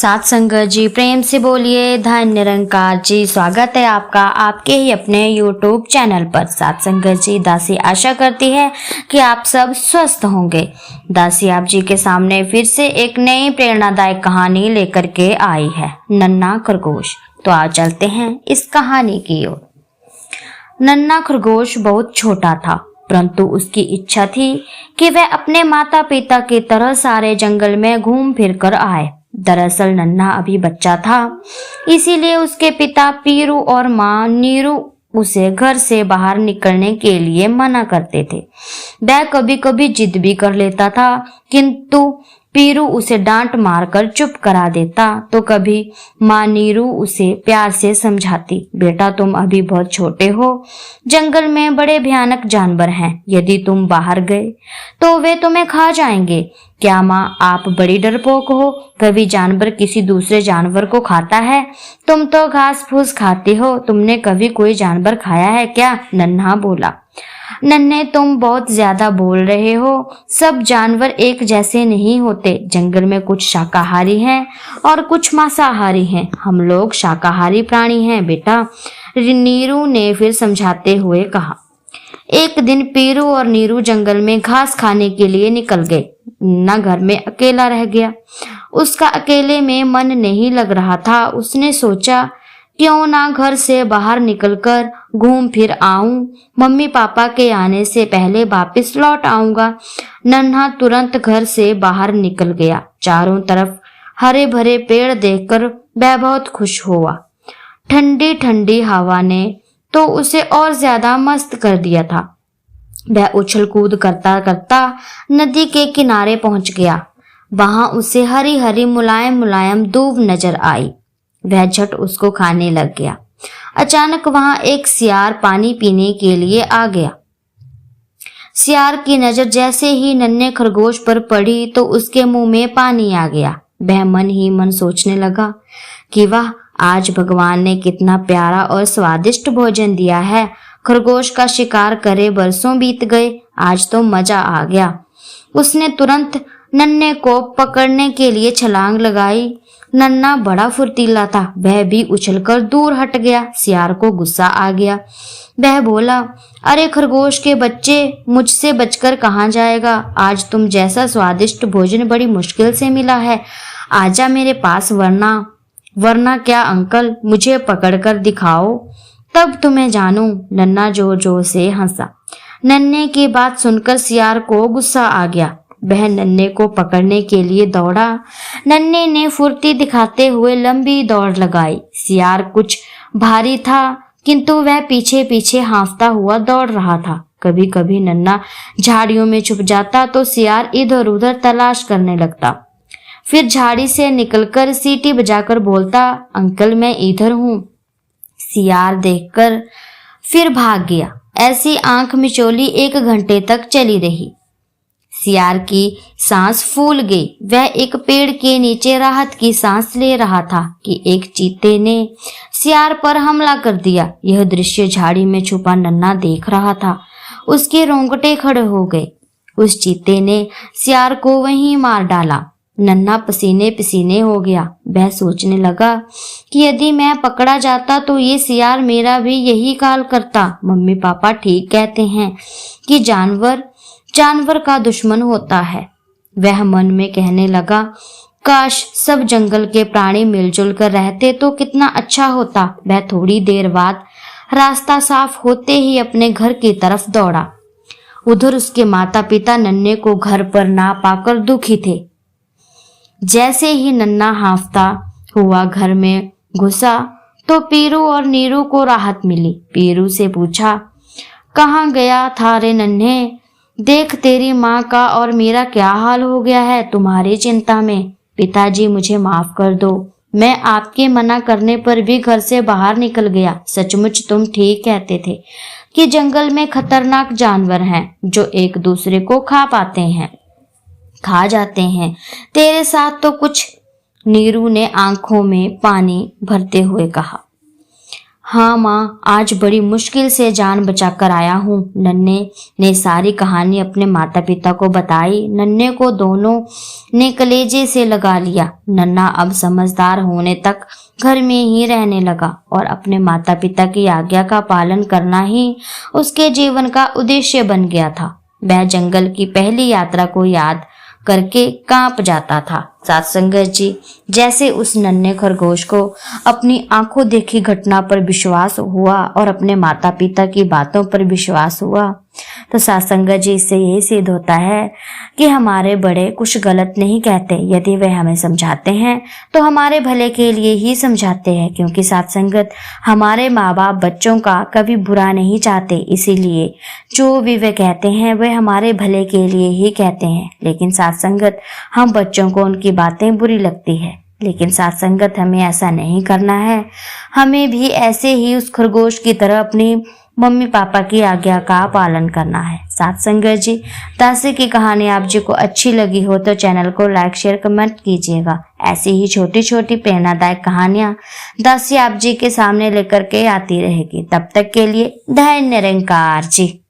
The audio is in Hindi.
साथ संगत जी प्रेम से बोलिए धन निरंकार जी। स्वागत है आपका आपके ही अपने YouTube चैनल पर। साथ संगत जी, दासी आशा करती है कि आप सब स्वस्थ होंगे। दासी आप जी के सामने फिर से एक नई प्रेरणादायक कहानी लेकर के आई है, नन्हा खरगोश। तो आज चलते हैं इस कहानी की ओर। नन्हा खरगोश बहुत छोटा था, परंतु उसकी इच्छा थी कि वह अपने माता पिता की तरह सारे जंगल में घूम फिर कर आए। दरअसल नन्हा अभी बच्चा था, इसीलिए उसके पिता पीरू और माँ नीरू उसे घर से बाहर निकलने के लिए मना करते थे। वह कभी कभी जिद भी कर लेता था, किंतु पीरू उसे डांट मारकर चुप करा देता, तो कभी माँ नीरू उसे प्यार से समझाती, बेटा तुम अभी बहुत छोटे हो, जंगल में बड़े भयानक जानवर हैं, यदि तुम बाहर गए तो वे तुम्हें खा जाएंगे। क्या माँ आप बड़ी डरपोक हो, कभी जानवर किसी दूसरे जानवर को खाता है? तुम तो घास फूस खाती हो, तुमने कभी कोई जानवर खाया है क्या? नन्हा बोला। नन्हे तुम बहुत ज्यादा बोल रहे हो, सब जानवर एक जैसे नहीं होते, जंगल में कुछ शाकाहारी हैं और कुछ मांसाहारी हैं, हम लोग शाकाहारी प्राणी हैं बेटा, नीरू ने फिर समझाते हुए कहा। एक दिन पीरू और नीरू जंगल में घास खाने के लिए निकल गए। नन्हा घर में अकेला रह गया। उसका अकेले में मन नहीं लग रहा था। उसने सोचा क्यों ना घर से बाहर निकलकर घूम फिर आऊं, मम्मी पापा के आने से पहले वापस लौट आऊंगा। नन्हा तुरंत घर से बाहर निकल गया। चारों तरफ हरे भरे पेड़ देखकर वह बहुत खुश हुआ। ठंडी ठंडी हवा ने तो उसे और ज्यादा मस्त कर दिया था। वह उछल कूद करता करता नदी के किनारे पहुंच गया। वहां उसे हरी हरी मुलायम मुलायम दूब नजर आई। वह झट उसको खाने लग गया। अचानक वहां एक सियार पानी पीने के लिए आ गया। सियार की नजर जैसे ही नन्हे खरगोश पर पड़ी तो उसके मुंह में पानी आ गया। वह मन ही मन सोचने लगा कि वाह, आज भगवान ने कितना प्यारा और स्वादिष्ट भोजन दिया है। खरगोश का शिकार करे बरसों बीत गए, आज तो मजा आ गया। उसने तुरंत नन्हे को पकड़ने के लिए छलांग लगाई। नन्हा बड़ा फुर्तीला था, वह भी उछलकर दूर हट गया। सियार को गुस्सा आ गया। वह बोला, अरे खरगोश के बच्चे, मुझसे बचकर कहाँ जाएगा? आज तुम जैसा स्वादिष्ट भोजन बड़ी मुश्किल से मिला है, आजा मेरे पास, वरना क्या अंकल, मुझे पकड़कर दिखाओ, तब तुम्हें जानूं। नन्हा जोर जोर से हंसा। नन्हे की बात सुनकर सियार को गुस्सा आ गया। वह नन्हे को पकड़ने के लिए दौड़ा। नन्हे ने फुर्ती दिखाते हुए लंबी दौड़ लगाई। सियार कुछ भारी था, किंतु वह पीछे पीछे हाँफता हुआ दौड़ रहा था। कभी कभी नन्हा झाड़ियों में छुप जाता तो सियार इधर उधर तलाश करने लगता। फिर झाड़ी से निकलकर सीटी बजाकर बोलता, अंकल मैं इधर हूँ। सियार देखकर फिर भाग गया। ऐसी आंख मिचौली 1 घंटे तक चली रही। सियार की सांस फूल गई। वह एक पेड़ के नीचे राहत की सांस ले रहा था कि एक चीते ने सियार पर हमला कर दिया। यह दृश्य झाड़ी में छुपा नन्हा देख रहा था। उसके रोंगटे खड़े हो गए। उस चीते ने सियार को वहीं मार डाला। नन्हा पसीने पसीने हो गया। वह सोचने लगा कि यदि मैं पकड़ा जाता तो ये सियार मेरा भी यही काल करता। मम्मी पापा ठीक कहते हैं कि जानवर का दुश्मन होता है। वह मन में कहने लगा, काश सब जंगल के प्राणी मिलजुल कर रहते तो कितना अच्छा होता। वह थोड़ी देर बाद रास्ता साफ होते ही अपने घर की तरफ दौड़ा। उधर उसके माता पिता नन्हे को घर पर ना पाकर दुखी थे। जैसे ही नन्हा हाँफता हुआ घर में घुसा तो पीरू और नीरू को राहत मिली। पीरू से पूछा, कहाँ गया था रे नन्हे? देख तेरी माँ का और मेरा क्या हाल हो गया है तुम्हारी चिंता में। पिताजी मुझे माफ कर दो, मैं आपके मना करने पर भी घर से बाहर निकल गया। सचमुच तुम ठीक कहते थे कि जंगल में खतरनाक जानवर हैं जो एक दूसरे को खा जाते हैं। तेरे साथ तो कुछ, नीरू ने आंखों में पानी भरते हुए कहा। हाँ माँ, आज बड़ी मुश्किल से जान बचाकर आया हूँ। नन्हे ने सारी कहानी अपने माता पिता को बताई। नन्हे को दोनों ने कलेजे से लगा लिया। नन्हा अब समझदार होने तक घर में ही रहने लगा और अपने माता पिता की आज्ञा का पालन करना ही उसके जीवन का उद्देश्य बन गया था। वह जंगल की पहली यात्रा को याद करके कांप जाता था। साथ संगत जी, जैसे उस नन्हे खरगोश को अपनी आंखों देखी घटना पर विश्वास हुआ और अपने माता पिता की बातों पर विश्वास हुआ, तो साथ संगत जी इससे यही सिद्ध होता है कि हमारे बड़े कुछ गलत नहीं कहते। यदि वे हमें समझाते हैं तो हमारे भले के लिए ही समझाते हैं, क्योंकि साथ संगत हमारे माँ बाप बच्चों का कभी बुरा नहीं चाहते। इसीलिए जो भी वे कहते हैं वे हमारे भले के लिए ही कहते हैं। लेकिन साथ संगत हम बच्चों को उनकी बातें बुरी लगती है, लेकिन साथ संगत हमें ऐसा नहीं करना है। हमें भी ऐसे ही उस खरगोश की तरह अपनी मम्मी पापा की आज्ञा का पालन करना है। साथ संगत जी, दासी की कहानी आप जी को अच्छी लगी हो तो चैनल को लाइक शेयर कमेंट कीजिएगा। ऐसी ही छोटी छोटी प्रेरणादायक कहानियां दासी आप जी के सामने लेकर के आती रहेगी। तब तक के लिए धन्य निरंकार जी।